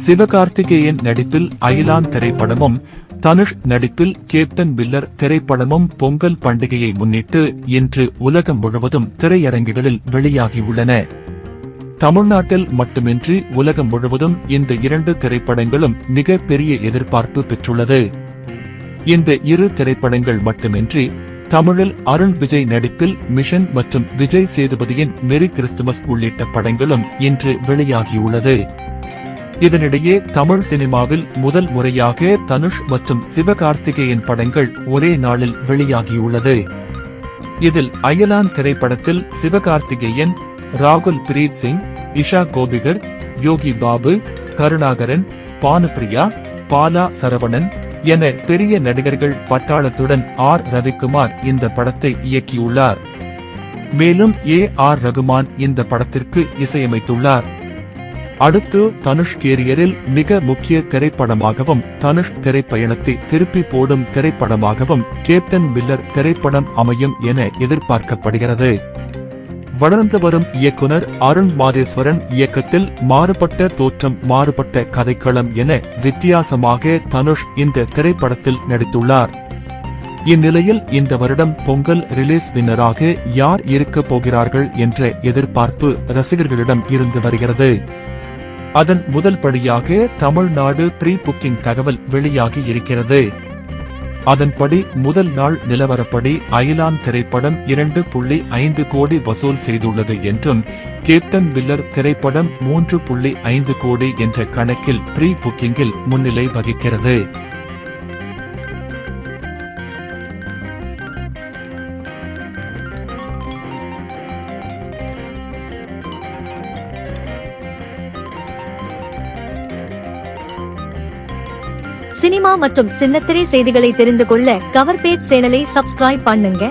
சிவகார்த்திகேயன் நடிப்பில் அயலான் திரைப்படமும் தனுஷ் நடிப்பில் கேப்டன் மில்லர் திரைப்படமும் பொங்கல் பண்டிகையை முன்னிட்டு இன்று உலகம் முழுவதும் திரையரங்குகளில் வெளியாகியுள்ளன. தமிழ்நாட்டில் மட்டுமின்றி உலகம் முழுவதும் இந்த இரண்டு திரைப்படங்களும் மிக பெரிய எதிர்பார்ப்பு பெற்றுள்ளது. இந்த இரு திரைப்படங்கள் மட்டுமின்றி தமிழில் அருண் விஜய் நடிப்பில் மிஷன் மற்றும் விஜய் சேதுபதியின் மெரி கிறிஸ்துமஸ் உள்ளிட்ட படங்களும் இன்று வெளியாகியுள்ளது. இதனிடையே தமிழ் சினிமாவில் முதல் முறையாக தனுஷ் மற்றும் சிவகார்த்திகேயன் படங்கள் ஒரே நாளில் வெளியாகியுள்ளது. இதில் அயலான் திரைப்படத்தில் சிவகார்த்திகேயன், ராகுல் பிரீத் சிங், இஷா கோபிகர், யோகி பாபு, கருணாகரன், பானுப்பிரியா, பாலா சரவணன் என பெரிய நடிகர்கள் பட்டாளத்துடன் ஆர் ரவிக்குமார் இந்த படத்தை இயக்கியுள்ளார். மேலும் AR ரகுமான் இந்த படத்திற்கு இசையமைத்துள்ளார். அடுத்து தனுஷ் கேரியரில் மிக முக்கிய திரைப்படமாகவும் தனுஷ் திரைப்பயணத்தை திருப்பி போடும் திரைப்படமாகவும் கேப்டன் மில்லர் திரைப்படம் அமையும் என எதிர்பார்க்கப்படுகிறது. வளர்ந்து வரும் இயக்குனர் அருண் மாதேஸ்வரன் இயக்கத்தில் மாறுபட்ட தோற்றம் மாறுபட்ட கதைக்களம் என வித்தியாசமாக தனுஷ் இந்த திரைப்படத்தில் நடித்துள்ளார். இந்நிலையில் இந்த வருடம் பொங்கல் ரிலீஸ் வின்னராக யார் இருக்கப் போகிறார்கள் என்ற எதிர்பார்ப்பு ரசிகர்களிடம் இருந்து வருகிறது. அதன் முதல் படியாக தமிழ்நாடு ப்ரீ புக்கிங் தகவல் வெளியாகி இருக்கிறது. அதன்படி முதல் நாள் நிலவரப்படி அயலான் திரைப்படம் 2.5 கோடி வசூல் செய்துள்ளது என்றும் கேப்டன் மில்லர் திரைப்படம் 3.5 கோடி என்ற கணக்கில் ப்ரீ புக்கிங்கில் முன்னிலை வகிக்கிறது. சினிமா மற்றும் சின்னத்திரை செய்திகளை தெரிந்து கொள்ள கவர் பேஜ் சேனலை சப்ஸ்கிரைப் பண்ணுங்க.